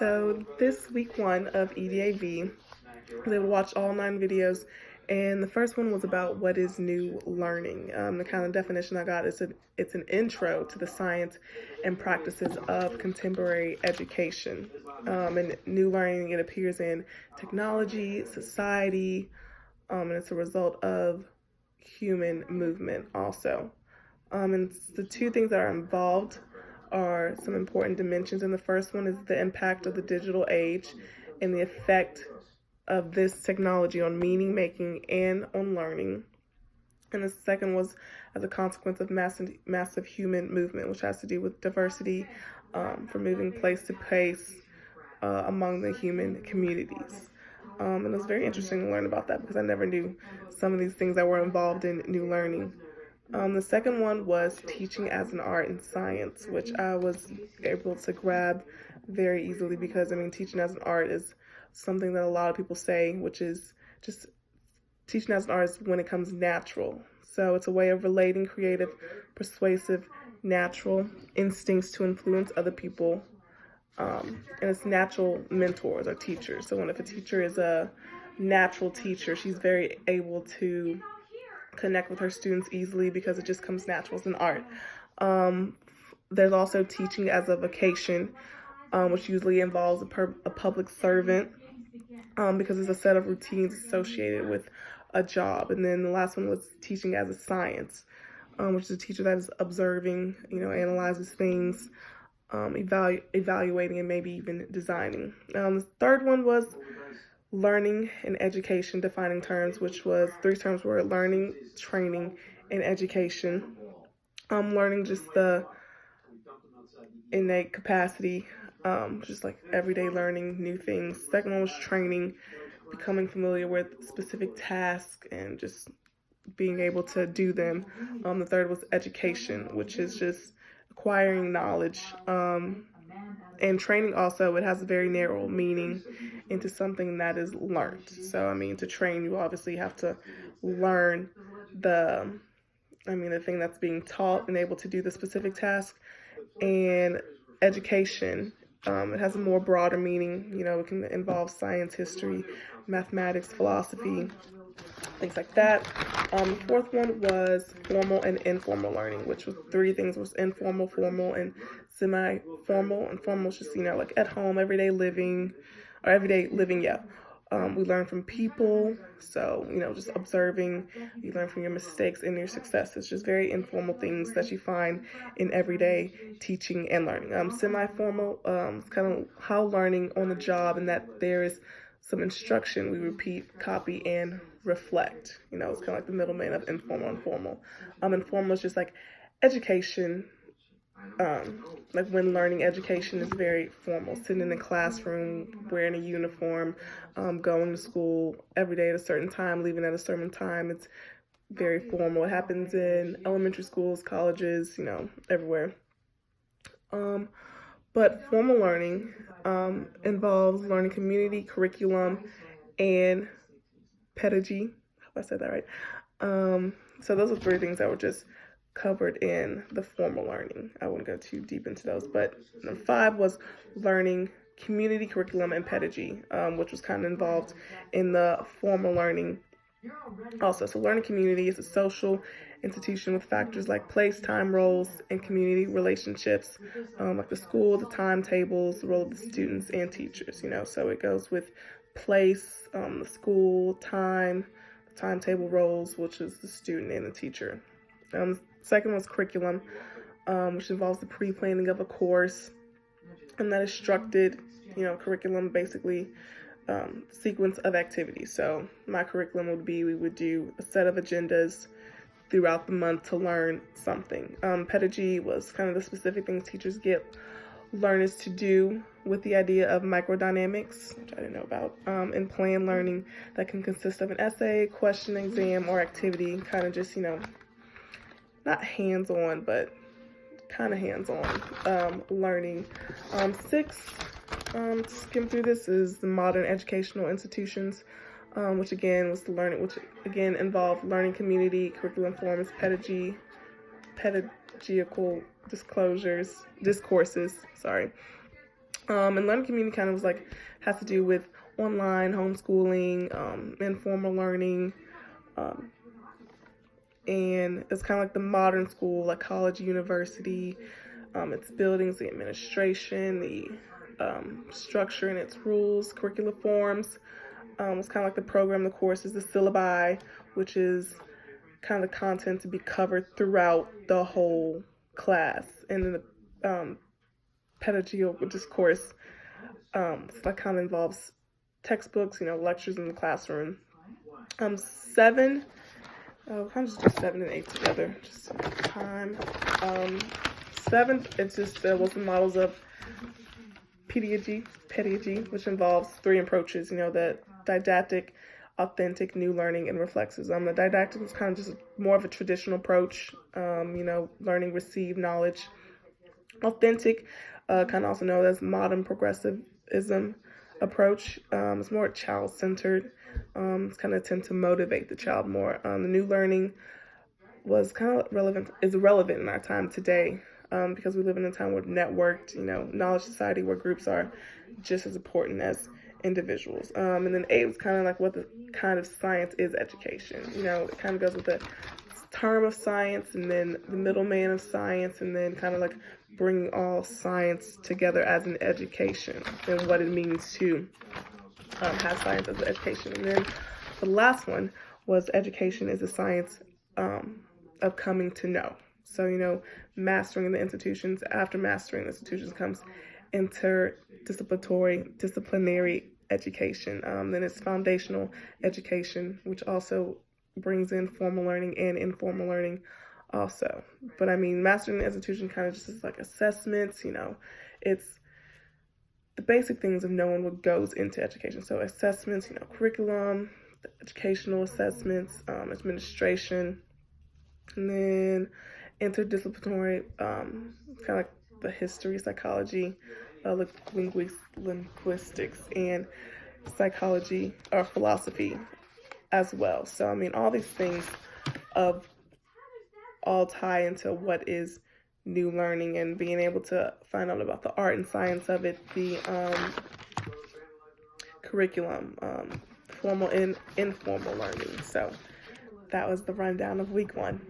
So this week one of Edav, they watched all 9 videos, and the first one was about what is new learning. The kind of definition I got is it's an intro to the science and practices of contemporary education. And new learning, it appears in technology, society, and it's a result of human movement also. And the two things that are involved are some important dimensions. And the first one is the impact of the digital age and the effect of this technology on meaning making and on learning. And the second was as a consequence of massive human movement, which has to do with diversity, from moving place to place among the human communities. And it was very interesting to learn about that because I never knew some of these things that were involved in new learning. The second one was teaching as an art and science, which I was able to grab very easily because, teaching as an art is something that a lot of people say, which is just teaching as an art is when it comes natural. So it's a way of relating creative, persuasive, natural instincts to influence other people. And it's natural mentors or teachers. So if a teacher is a natural teacher, she's very able to connect with her students easily because it just comes natural as an art. There's also teaching as a vocation, which usually involves a public servant, because there's a set of routines associated with a job. And then the last one was teaching as a science, which is a teacher that is observing, analyzes things, evaluating, and maybe even designing. The third one was learning and education, defining terms, which was 3 terms were learning, training, and education. Learning just the innate capacity, just like everyday learning new things. Second one was training, becoming familiar with specific tasks and just being able to do them. The third was education, which is just acquiring knowledge. And training also, it has a very narrow meaning into something that is learned. So, to train, you obviously have to learn the thing that's being taught and able to do the specific task. And education, it has a more broader meaning. It can involve science, history, mathematics, philosophy, things like that. The fourth one was formal and informal learning, which was 3 things: was informal, formal, and semi-formal. And formal is just, like at home, everyday living. We learn from people, so, just observing. You learn from your mistakes and your successes, just very informal things that you find in everyday teaching and learning. Semi-formal, is kind of how learning on the job, and that there is some instruction. We repeat, copy, and reflect. It's kind of like the middleman of informal and formal. Informal is just like education. Like when learning education is very formal, sitting in a classroom, wearing a uniform, going to school every day at a certain time, leaving at a certain time. It's very formal. It happens in elementary schools, colleges, everywhere. But formal learning involves learning community, curriculum, and pedagogy. I hope I said that right. So those are 3 things that were just covered in the formal learning. I wouldn't go too deep into those, but 5 was learning community, curriculum, and pedagogy, which was kind of involved in the formal learning also. So learning community is a social institution with factors like place, time, roles, and community relationships, like the school, the timetables, the role of the students and teachers, so it goes with place, the school, time, the timetable, roles, which is the student and the teacher. Second was curriculum, which involves the pre-planning of a course, and that is structured, curriculum, basically sequence of activities. So my curriculum would be, we would do a set of agendas throughout the month to learn something. Pedagogy was kind of the specific things teachers get learners to do with the idea of microdynamics, which I didn't know about, and planned learning that can consist of an essay, question, exam, or activity, kind of just, not hands-on, but kind of hands-on learning. 6, to skim through this, is the modern educational institutions, which again was the learning, which again involved learning community, curriculum forms, pedagogical discourses. And learning community kind of was like, has to do with online, homeschooling, informal learning, and it's kind of like the modern school, like college, university, its buildings, the administration, the structure and its rules, curricular forms. It's kind of like the program, the courses, the syllabi, which is kind of the content to be covered throughout the whole class. And then the pedagogical discourse, so that kind of involves textbooks, lectures in the classroom. 7, I'll kind of just do 7 and 8 together, just to make time. 7, it's just was the models of pedagogy, which involves 3 approaches, the didactic, authentic, new learning, and reflexive. The didactic was kind of just more of a traditional approach, learning, receive knowledge. Authentic, kind of also known as modern progressivism approach. It's more child-centered. It's kind of tend to motivate the child more. The new learning was kind of relevant in our time today, because we live in a time where networked, knowledge society, where groups are just as important as individuals. And then 8 was kind of like what the kind of science is education. It kind of goes with the term of science, and then the middleman of science, and then kind of like bringing all science together as an education and what it means to have science as an education. And then the last one was education is the science of coming to know. So, mastering the institutions. After mastering the institutions comes disciplinary education. Then it's foundational education, which also brings in formal learning and informal learning also. But mastering the institution kind of just is like assessments, it's the basic things of knowing what goes into education. So assessments, curriculum, the educational assessments, administration, and then interdisciplinary, kind of like the history, psychology, linguistics, and psychology or philosophy as well. So, all these things all tie into what is new learning, and being able to find out about the art and science of it, the curriculum, formal and informal learning. So that was the rundown of week 1.